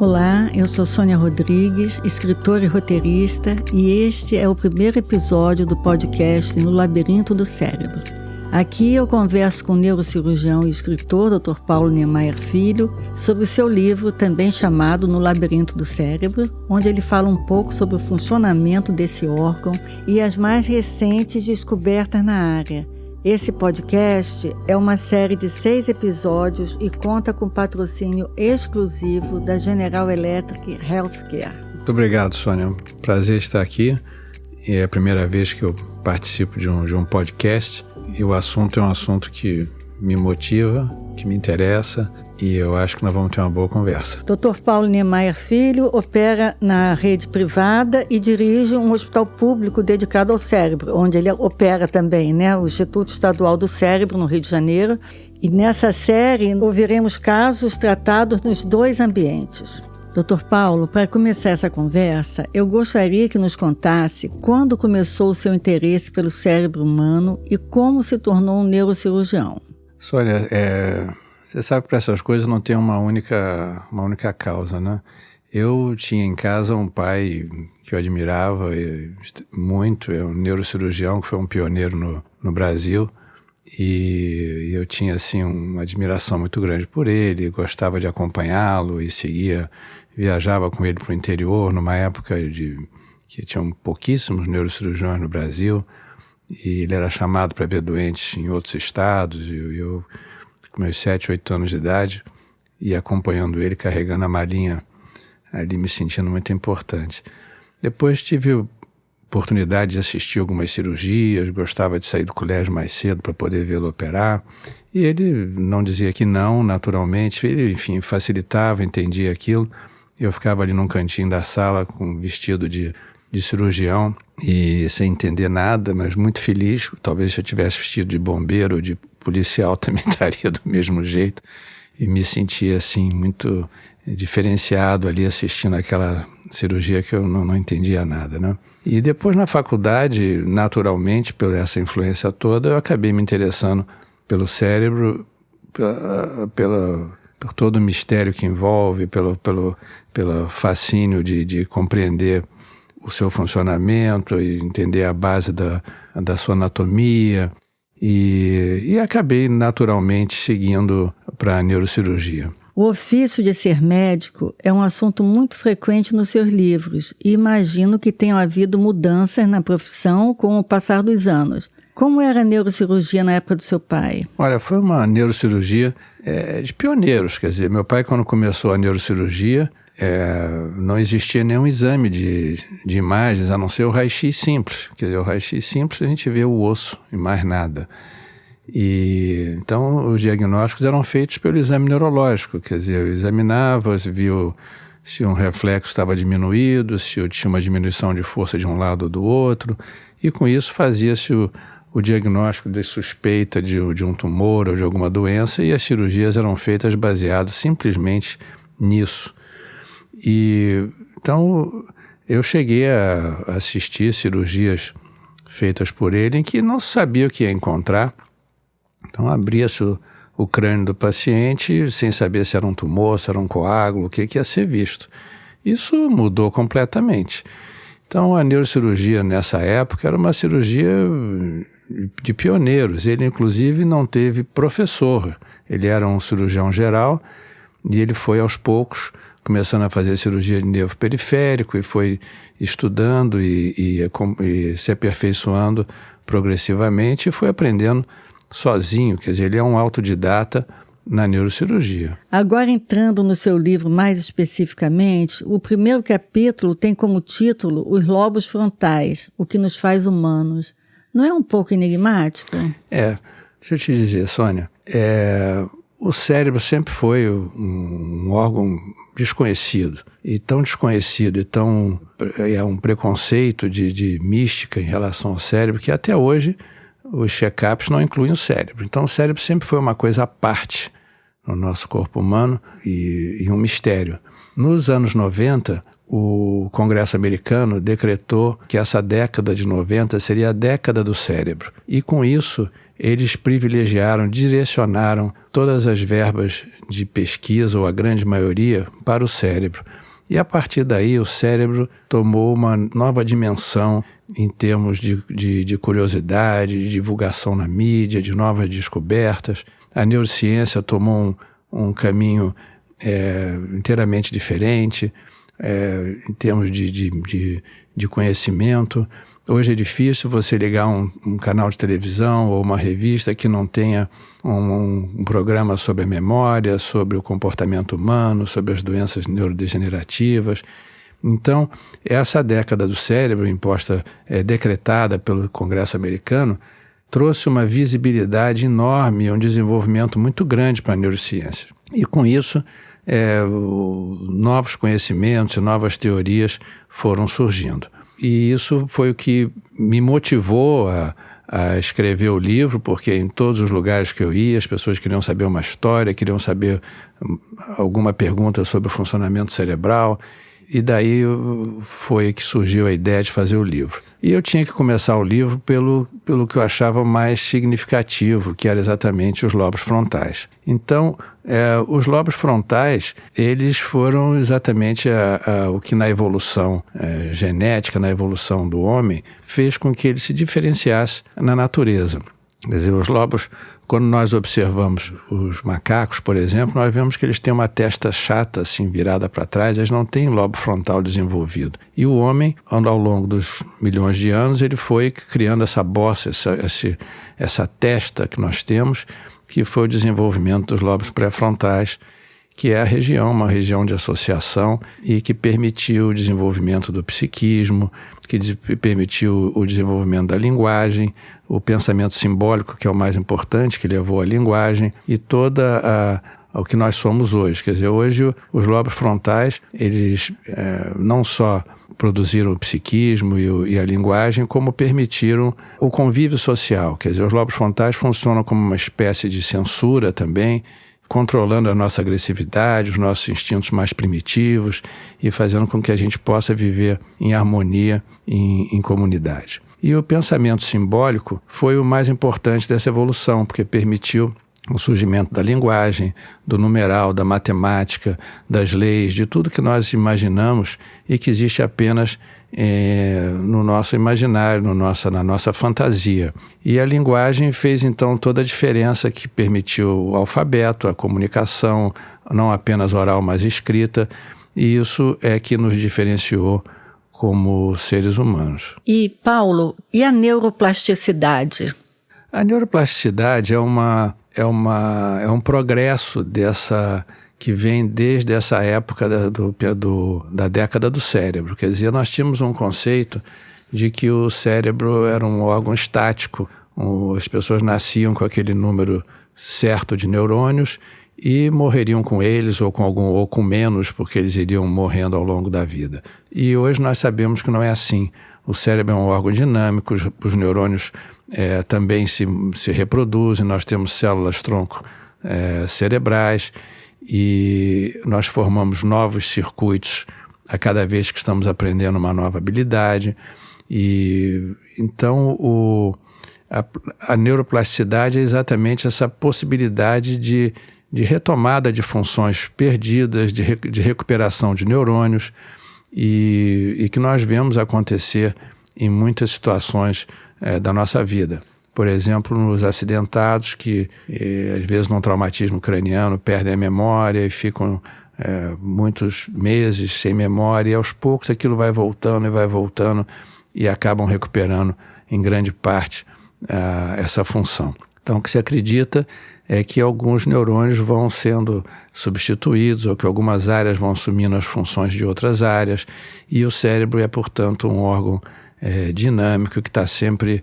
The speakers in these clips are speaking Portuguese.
Olá, eu sou Sônia Rodrigues, escritora e roteirista, e este é o primeiro episódio do podcast No Labirinto do Cérebro. Aqui eu converso com o neurocirurgião e escritor Dr. Paulo Niemeyer Filho sobre o seu livro, também chamado No Labirinto do Cérebro, onde ele fala um pouco sobre o funcionamento desse órgão e as mais recentes descobertas na área. Esse podcast é uma série de 6 episódios e conta com patrocínio exclusivo da General Electric Healthcare. Muito obrigado, Sônia. Prazer estar aqui. É a primeira vez que eu participo de um podcast e o assunto é um assunto que me motiva, que me interessa e eu acho que nós vamos ter uma boa conversa. Dr. Paulo Niemeyer Filho opera na rede privada e dirige um hospital público dedicado ao cérebro, onde ele opera também, o Instituto Estadual do Cérebro, no Rio de Janeiro. E nessa série ouviremos casos tratados nos 2 ambientes. Dr. Paulo, para começar essa conversa, eu gostaria que nos contasse quando começou o seu interesse pelo cérebro humano e como se tornou um neurocirurgião. Sônia, você sabe que para essas coisas não tem uma única causa, né? Eu tinha em casa um pai que eu admirava muito, é um neurocirurgião que foi um pioneiro no Brasil e eu tinha assim uma admiração muito grande por ele, gostava de acompanhá-lo e viajava com ele para o interior numa época que tinham pouquíssimos neurocirurgiões no Brasil e ele era chamado para ver doentes em outros estados e eu com meus 7, 8 anos de idade, e acompanhando ele, carregando a malinha ali, me sentindo muito importante. Depois tive a oportunidade de assistir algumas cirurgias, gostava de sair do colégio mais cedo para poder vê-lo operar, e ele não dizia que não, naturalmente, ele, enfim, facilitava, entendia aquilo, eu ficava ali num cantinho da sala com vestido de cirurgião e sem entender nada, mas muito feliz, talvez se eu tivesse vestido de bombeiro ou de policial também estaria do mesmo jeito e me sentia assim muito diferenciado ali assistindo aquela cirurgia que eu não entendia nada, né? E depois na faculdade, naturalmente, por essa influência toda, eu acabei me interessando pelo cérebro, por todo o mistério que envolve, pelo fascínio de compreender o seu funcionamento e entender a base da sua anatomia e acabei naturalmente seguindo para a neurocirurgia. O ofício de ser médico é um assunto muito frequente nos seus livros e imagino que tenham havido mudanças na profissão com o passar dos anos. Como era a neurocirurgia na época do seu pai? Olha, foi uma neurocirurgia de pioneiros, quer dizer, meu pai quando começou a neurocirurgia, não existia nenhum exame de imagens, a não ser o raio-x simples. Quer dizer, o raio-x simples a gente vê o osso e mais nada. E, então, os diagnósticos eram feitos pelo exame neurológico. Quer dizer, eu examinava, viu se um reflexo estava diminuído, se eu tinha uma diminuição de força de um lado ou do outro. E com isso fazia-se o diagnóstico de suspeita de um tumor ou de alguma doença e as cirurgias eram feitas baseadas simplesmente nisso. E então eu cheguei a assistir cirurgias feitas por ele em que não se sabia o que ia encontrar. Então abria-se o crânio do paciente sem saber se era um tumor, se era um coágulo, o que ia ser visto. Isso mudou completamente. Então a neurocirurgia nessa época era uma cirurgia de pioneiros. Ele inclusive não teve professor. Ele era um cirurgião geral e ele foi aos poucos começando a fazer cirurgia de nervo periférico e foi estudando e se aperfeiçoando progressivamente e foi aprendendo sozinho, quer dizer, ele é um autodidata na neurocirurgia. Agora entrando no seu livro mais especificamente, o primeiro capítulo tem como título Os lobos frontais, o que nos faz humanos. Não é um pouco enigmático? Deixa eu te dizer, Sônia, o cérebro sempre foi um órgão desconhecido, e tão desconhecido, e tão um preconceito de mística em relação ao cérebro, que até hoje os check-ups não incluem o cérebro. Então o cérebro sempre foi uma coisa à parte no nosso corpo humano e um mistério. Nos anos 90, o Congresso americano decretou que essa década de 90 seria a década do cérebro. E com isso, eles privilegiaram, direcionaram todas as verbas de pesquisa, ou a grande maioria, para o cérebro. E a partir daí o cérebro tomou uma nova dimensão em termos de curiosidade, de divulgação na mídia, de novas descobertas. A neurociência tomou um caminho inteiramente diferente em termos de conhecimento. Hoje é difícil você ligar um canal de televisão ou uma revista que não tenha um programa sobre a memória, sobre o comportamento humano, sobre as doenças neurodegenerativas. Então, essa década do cérebro, decretada pelo Congresso americano, trouxe uma visibilidade enorme, um desenvolvimento muito grande para a neurociência. E com isso, novos conhecimentos, novas teorias foram surgindo. E isso foi o que me motivou a escrever o livro, porque em todos os lugares que eu ia, as pessoas queriam saber uma história, queriam saber alguma pergunta sobre o funcionamento cerebral. E daí foi que surgiu a ideia de fazer o livro. E eu tinha que começar o livro pelo que eu achava mais significativo, que era exatamente os lobos frontais. Então, os lobos frontais, eles foram exatamente o que na evolução genética, na evolução do homem, fez com que ele se diferenciasse na natureza. Quer dizer, os lobos, quando nós observamos os macacos, por exemplo, nós vemos que eles têm uma testa chata, assim, virada para trás, eles não têm lobo frontal desenvolvido. E o homem, ao longo dos milhões de anos, ele foi criando essa bossa, essa testa que nós temos, que foi o desenvolvimento dos lobos pré-frontais, que é uma região de associação e que permitiu o desenvolvimento do psiquismo, que permitiu o desenvolvimento da linguagem, o pensamento simbólico, que é o mais importante, que levou à linguagem, e ao que nós somos hoje. Quer dizer, hoje os lobos frontais, eles não só produziram o psiquismo e a linguagem, como permitiram o convívio social. Quer dizer, os lobos frontais funcionam como uma espécie de censura também, controlando a nossa agressividade, os nossos instintos mais primitivos e fazendo com que a gente possa viver em harmonia, em comunidade. E o pensamento simbólico foi o mais importante dessa evolução, porque permitiu o surgimento da linguagem, do numeral, da matemática, das leis, de tudo que nós imaginamos e que existe apenas no nosso imaginário, na nossa fantasia. E a linguagem fez então toda a diferença, que permitiu o alfabeto, a comunicação, não apenas oral, mas escrita, e isso é que nos diferenciou como seres humanos. E, Paulo, e a neuroplasticidade? A neuroplasticidade é um progresso que vem desde essa época da década do cérebro. Quer dizer, nós tínhamos um conceito de que o cérebro era um órgão estático. As pessoas nasciam com aquele número certo de neurônios e morreriam com eles ou com menos, porque eles iriam morrendo ao longo da vida. E hoje nós sabemos que não é assim. O cérebro é um órgão dinâmico, os neurônios também se reproduzem, nós temos células-tronco cerebrais, e nós formamos novos circuitos a cada vez que estamos aprendendo uma nova habilidade. E então a neuroplasticidade é exatamente essa possibilidade de retomada de funções perdidas, de recuperação de neurônios, e que nós vemos acontecer em muitas situações da nossa vida. Por exemplo, nos acidentados que, às vezes, num traumatismo craniano, perdem a memória e ficam muitos meses sem memória, e aos poucos aquilo vai voltando e acabam recuperando, em grande parte, essa função. Então, o que se acredita é que alguns neurônios vão sendo substituídos, ou que algumas áreas vão assumindo as funções de outras áreas, e o cérebro é, portanto, um órgão dinâmico que está sempre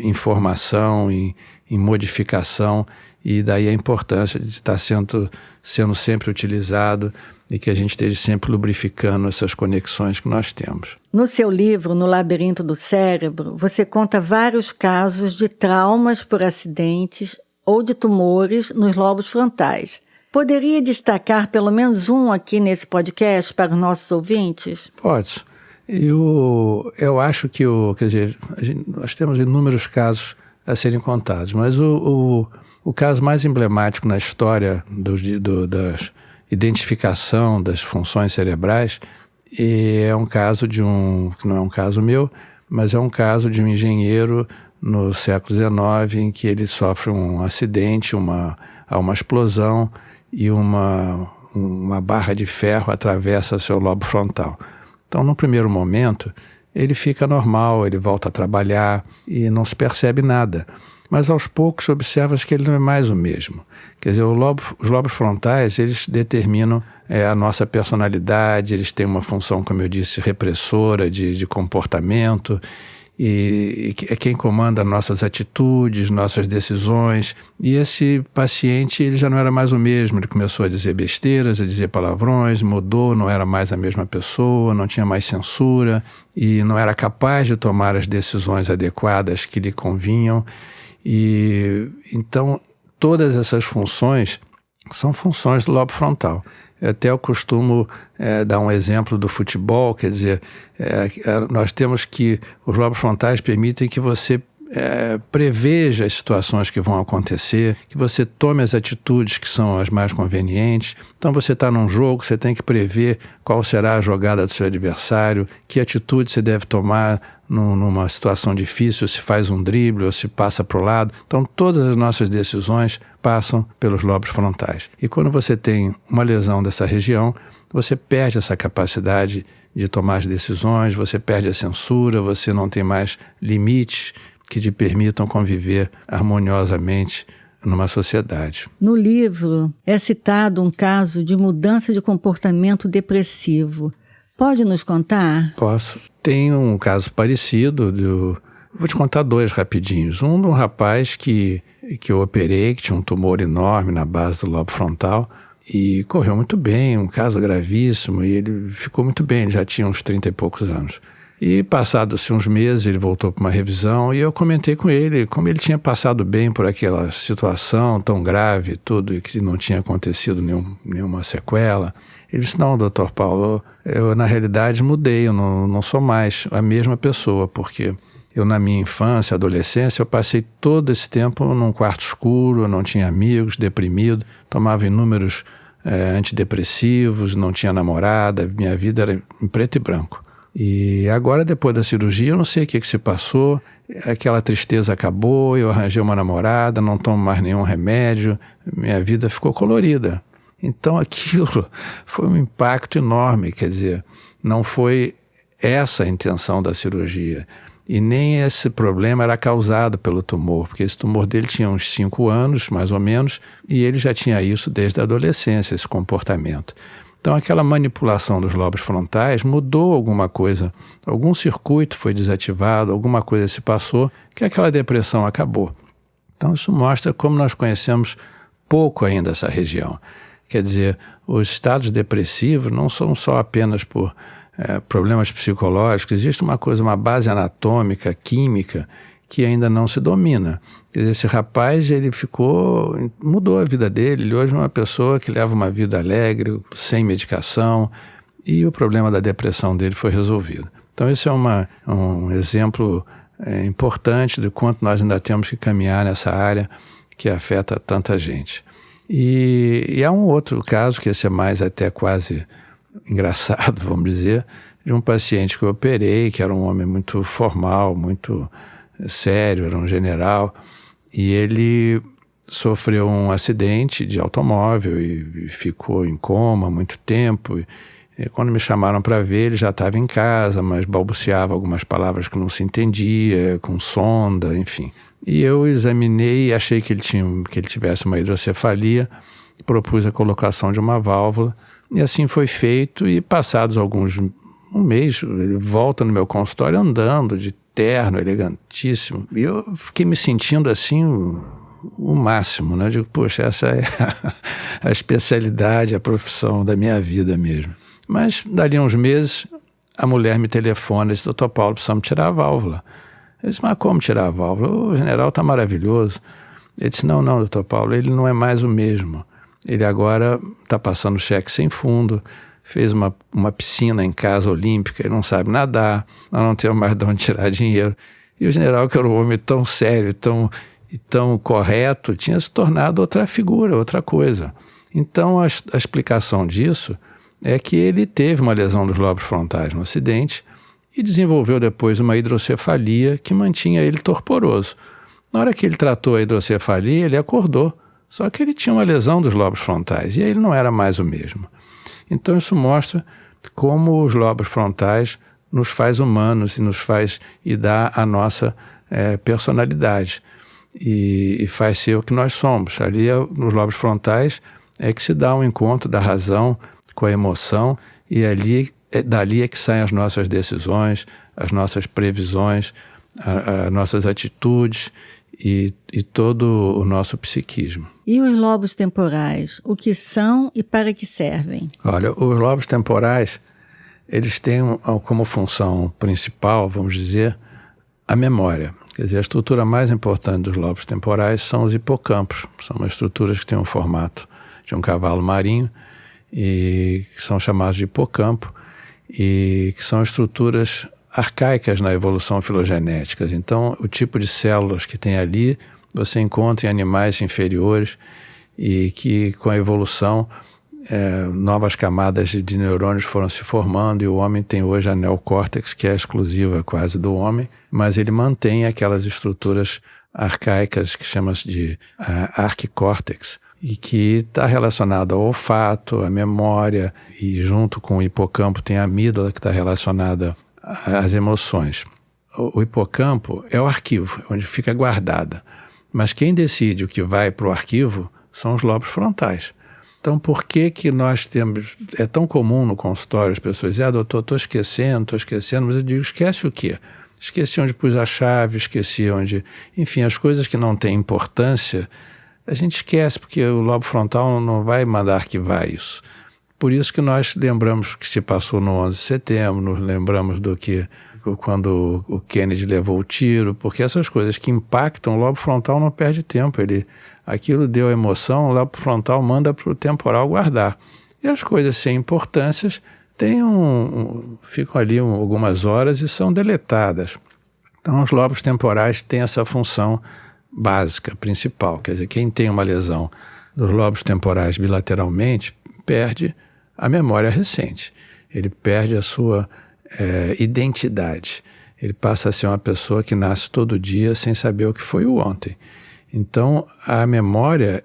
em formação, em modificação, e daí a importância de estar sendo sempre utilizado e que a gente esteja sempre lubrificando essas conexões que nós temos. No seu livro, No Labirinto do Cérebro, você conta vários casos de traumas por acidentes ou de tumores nos lobos frontais. Poderia destacar pelo menos um aqui nesse podcast para os nossos ouvintes? Pode. Eu acho que, nós temos inúmeros casos a serem contados, mas o caso mais emblemático na história da identificação das funções cerebrais é um caso que não é um caso meu, mas é um caso de um engenheiro no século XIX em que ele sofre um acidente, há uma explosão e uma barra de ferro atravessa seu lobo frontal. Então, no primeiro momento, ele fica normal, ele volta a trabalhar e não se percebe nada. Mas aos poucos observa-se que ele não é mais o mesmo. Quer dizer, os lobos frontais, eles determinam a nossa personalidade, eles têm uma função, como eu disse, repressora de comportamento, e é quem comanda nossas atitudes, nossas decisões. E esse paciente, ele já não era mais o mesmo, ele começou a dizer besteiras, a dizer palavrões, mudou, não era mais a mesma pessoa, não tinha mais censura e não era capaz de tomar as decisões adequadas que lhe convinham. E então todas essas funções são funções do lobo frontal. Até eu costumo dar um exemplo do futebol, quer dizer, nós temos que, os lobos frontais permitem que você preveja as situações que vão acontecer, que você tome as atitudes que são as mais convenientes. Então você está num jogo, você tem que prever qual será a jogada do seu adversário, que atitude você deve tomar numa situação difícil, se faz um drible ou se passa para o lado. Então todas as nossas decisões passam pelos lobos frontais. E quando você tem uma lesão dessa região, você perde essa capacidade de tomar as decisões, você perde a censura, você não tem mais limites que te permitam conviver harmoniosamente numa sociedade. No livro é citado um caso de mudança de comportamento depressivo. Pode nos contar? Posso. Tem um caso parecido, vou te contar dois rapidinhos. Um de um rapaz que eu operei, que tinha um tumor enorme na base do lobo frontal e correu muito bem, um caso gravíssimo, e ele ficou muito bem, ele já tinha uns 30 e poucos anos. E passados uns meses ele voltou para uma revisão e eu comentei com ele como ele tinha passado bem por aquela situação tão grave, tudo, e que não tinha acontecido nenhuma sequela. Ele disse, não, doutor Paulo, eu na realidade mudei, eu não sou mais a mesma pessoa, porque eu na minha infância, adolescência, eu passei todo esse tempo num quarto escuro, eu não tinha amigos, deprimido, tomava inúmeros antidepressivos, não tinha namorada, minha vida era em preto e branco. E agora, depois da cirurgia, eu não sei o que se passou, aquela tristeza acabou, eu arranjei uma namorada, não tomo mais nenhum remédio, minha vida ficou colorida. Então aquilo foi um impacto enorme, quer dizer, não foi essa a intenção da cirurgia. E nem esse problema era causado pelo tumor, porque esse tumor dele tinha uns 5 anos, mais ou menos, e ele já tinha isso desde a adolescência, esse comportamento. Então aquela manipulação dos lobos frontais mudou alguma coisa, algum circuito foi desativado, alguma coisa se passou, que aquela depressão acabou. Então isso mostra como nós conhecemos pouco ainda essa região. Quer dizer, os estados depressivos não são só apenas por problemas psicológicos, existe uma base anatômica, química, que ainda não se domina. Quer dizer, esse rapaz, mudou a vida dele, ele hoje é uma pessoa que leva uma vida alegre, sem medicação, e o problema da depressão dele foi resolvido. Então esse é um exemplo importante de quanto nós ainda temos que caminhar nessa área que afeta tanta gente. E há um outro caso, que esse é mais até quase engraçado, vamos dizer, de um paciente que eu operei, que era um homem muito formal, muito sério, era um general, e ele sofreu um acidente de automóvel e ficou em coma há muito tempo. E quando me chamaram para ver, ele já estava em casa, mas balbuciava algumas palavras que não se entendia, com sonda, enfim. E eu examinei e achei que ele tivesse uma hidrocefalia, propus a colocação de uma válvula, e assim foi feito, e passados um mês, ele volta no meu consultório andando de terno, elegantíssimo, e eu fiquei me sentindo assim o máximo, né? Eu digo, poxa, essa é a especialidade, a profissão da minha vida mesmo. Mas dali a uns meses, a mulher me telefona e disse, doutor Paulo, precisamos tirar a válvula. Eu disse, mas como tirar a válvula? O general está maravilhoso. Ele disse, não, doutor Paulo, ele não é mais o mesmo. Ele agora está passando cheque sem fundo, fez uma piscina em casa olímpica, ele não sabe nadar, nós não temos mais de onde tirar dinheiro. E o general, que era um homem tão sério, tão correto, tinha se tornado outra figura, outra coisa. Então, a explicação disso é que ele teve uma lesão dos lobos frontais no acidente e desenvolveu depois uma hidrocefalia que mantinha ele torporoso. Na hora que ele tratou a hidrocefalia, ele acordou, só que ele tinha uma lesão dos lobos frontais e aí ele não era mais o mesmo. Então isso mostra como os lobos frontais nos faz humanos e dá a nossa personalidade e faz ser o que nós somos. Ali nos lobos frontais é que se dá um encontro da razão com a emoção e dali é que saem as nossas decisões, as nossas previsões, as nossas atitudes e todo o nosso psiquismo. E os lobos temporais, o que são e para que servem? Olha, os lobos temporais, eles têm como função principal, vamos dizer, a memória. Quer dizer, a estrutura mais importante dos lobos temporais são os hipocampos. São umas estruturas que têm um formato de um cavalo marinho e que são chamados de hipocampo e que são estruturas arcaicas na evolução filogenética. Então, o tipo de células que tem ali, você encontra em animais inferiores e que, com a evolução, novas camadas de neurônios foram se formando e o homem tem hoje a neocórtex, que é exclusiva quase do homem, mas ele mantém aquelas estruturas arcaicas que chama-se de arquicórtex e que está relacionado ao olfato, à memória e junto com o hipocampo tem a amígdala que está relacionada às emoções. O hipocampo é o arquivo, onde fica guardada. Mas quem decide o que vai para o arquivo são os lobos frontais. Então, por que nós temos... É tão comum no consultório as pessoas dizem, doutor, estou esquecendo, mas eu digo, esquece o quê? Esqueci onde pus a chave, esqueci onde... Enfim, as coisas que não têm importância, a gente esquece, porque o lobo frontal não vai mandar arquivar isso. Por isso que nós lembramos que se passou no 11 de setembro, nos lembramos do que quando o Kennedy levou o tiro, porque essas coisas que impactam, o lobo frontal não perde tempo. Aquilo deu emoção, o lobo frontal manda para o temporal guardar. E as coisas sem importâncias ficam ali algumas horas e são deletadas. Então os lobos temporais têm essa função básica, principal. Quer dizer, quem tem uma lesão dos lobos temporais bilateralmente perde a memória recente. Ele perde a sua identidade. Ele passa a ser uma pessoa que nasce todo dia sem saber o que foi o ontem. Então, a memória,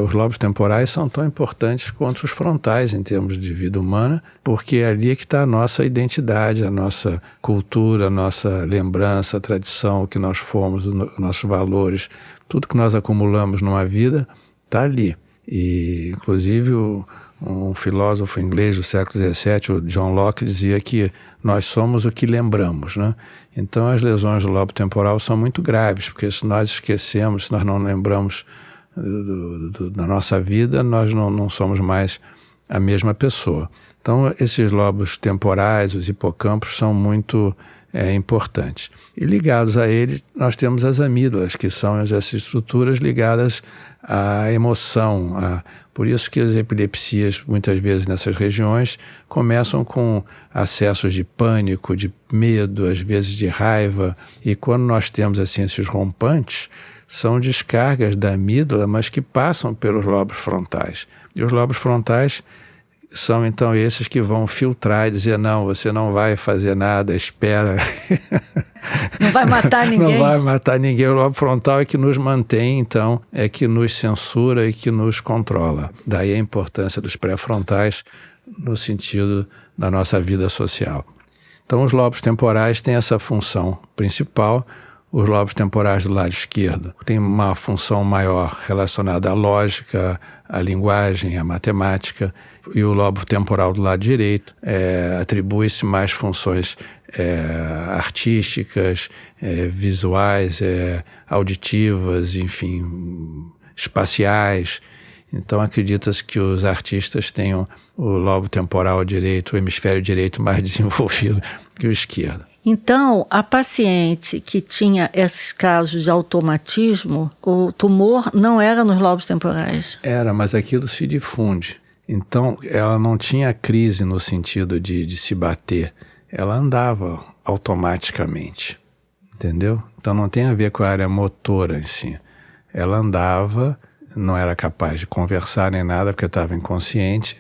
os lobos temporais são tão importantes quanto os frontais em termos de vida humana, porque é ali que está a nossa identidade, a nossa cultura, a nossa lembrança, a tradição, o que nós fomos, os nossos valores, tudo que nós acumulamos numa vida está ali. E, inclusive, um filósofo inglês do século XVII, o John Locke, dizia que nós somos o que lembramos, né? Então, as lesões do lobo temporal são muito graves, porque se nós esquecemos, se nós não lembramos da nossa vida, nós não somos mais a mesma pessoa. Então, esses lobos temporais, os hipocampos, são muito importantes. E ligados a eles, nós temos as amígdalas, que são essas estruturas ligadas à emoção. Por isso que as epilepsias, muitas vezes nessas regiões, começam com acessos de pânico, de medo, às vezes de raiva. E quando nós temos assim, esses rompantes, são descargas da amígdala, mas que passam pelos lobos frontais. E os lobos frontais são então esses que vão filtrar e dizer, não, você não vai fazer nada, espera. Não vai matar ninguém. Não vai matar ninguém. O lobo frontal é que nos mantém, então, é que nos censura e que nos controla. Daí a importância dos pré-frontais no sentido da nossa vida social. Então, os lobos temporais têm essa função principal. Os lobos temporais do lado esquerdo têm uma função maior relacionada à lógica, à linguagem, à matemática, e o lobo temporal do lado direito atribui-se mais funções artísticas, visuais, auditivas, enfim, espaciais. Então acredita-se que os artistas tenham o lobo temporal direito, o hemisfério direito mais desenvolvido que o esquerdo. Então, a paciente que tinha esses casos de automatismo, o tumor não era nos lobos temporais? Era, mas aquilo se difunde. Então, ela não tinha crise no sentido de se bater. Ela andava automaticamente, entendeu? Então, não tem a ver com a área motora em si. Ela andava, não era capaz de conversar nem nada, porque estava inconsciente,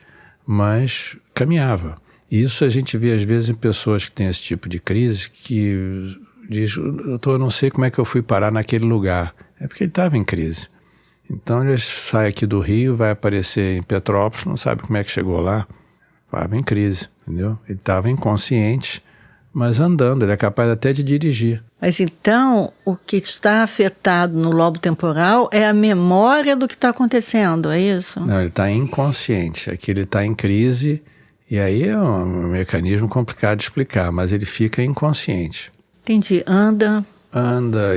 mas caminhava. Isso a gente vê às vezes em pessoas que têm esse tipo de crise, que diz, doutor, eu não sei como é que eu fui parar naquele lugar. É porque ele estava em crise. Então ele sai aqui do Rio, vai aparecer em Petrópolis, não sabe como é que chegou lá. Estava em crise, entendeu? Ele estava inconsciente, mas andando, ele é capaz até de dirigir. Mas então, o que está afetado no lobo temporal é a memória do que está acontecendo, é isso? Não, ele está inconsciente. Aqui ele está em crise, e aí é um mecanismo complicado de explicar, mas ele fica inconsciente. Entendi. Anda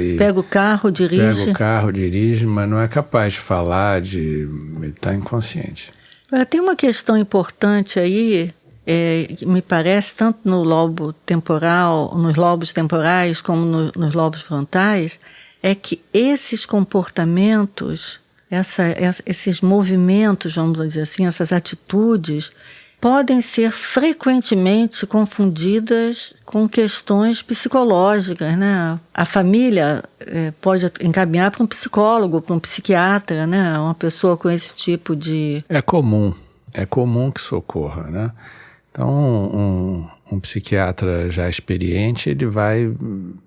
e... Pega o carro, dirige. Mas não é capaz de falar, ele está inconsciente. Agora, tem uma questão importante aí, me parece, tanto no lobo temporal, nos lobos temporais, como nos lobos frontais, é que esses comportamentos, esses movimentos, vamos dizer assim, essas atitudes, podem ser frequentemente confundidas com questões psicológicas, né? A família pode encaminhar para um psicólogo, para um psiquiatra, né? Uma pessoa com esse tipo de... É comum que socorra, né? Então, um psiquiatra já experiente, ele vai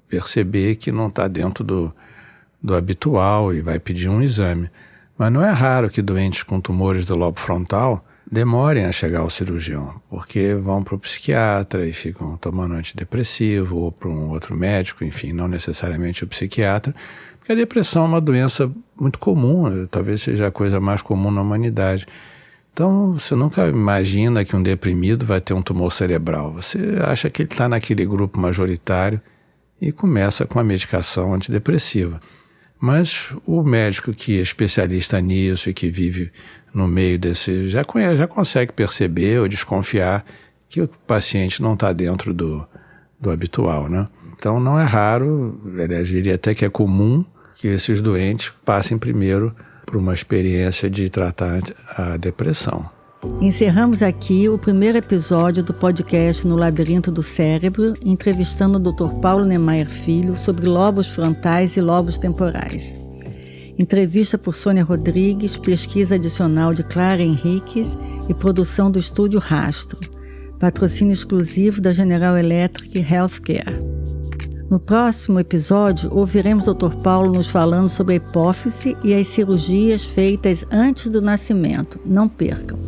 perceber que não está dentro do habitual e vai pedir um exame. Mas não é raro que doentes com tumores do lobo frontal demorem a chegar ao cirurgião, porque vão para o psiquiatra e ficam tomando antidepressivo ou para um outro médico, enfim, não necessariamente o psiquiatra, porque a depressão é uma doença muito comum, talvez seja a coisa mais comum na humanidade. Então, você nunca imagina que um deprimido vai ter um tumor cerebral. Você acha que ele está naquele grupo majoritário e começa com a medicação antidepressiva. Mas o médico que é especialista nisso e que vive no meio desse, já consegue perceber ou desconfiar que o paciente não está dentro do habitual, né? Então não é raro, aliás, eu diria até que é comum que esses doentes passem primeiro por uma experiência de tratar a depressão. Encerramos aqui o primeiro episódio do podcast No Labirinto do Cérebro, entrevistando o Dr. Paulo Niemeyer Filho sobre lobos frontais e lobos temporais. Entrevista por Sônia Rodrigues, pesquisa adicional de Clara Henriques e produção do Estúdio Rastro. Patrocínio exclusivo da General Electric Healthcare. No próximo episódio, ouviremos o Dr. Paulo nos falando sobre a hipófise e as cirurgias feitas antes do nascimento. Não percam!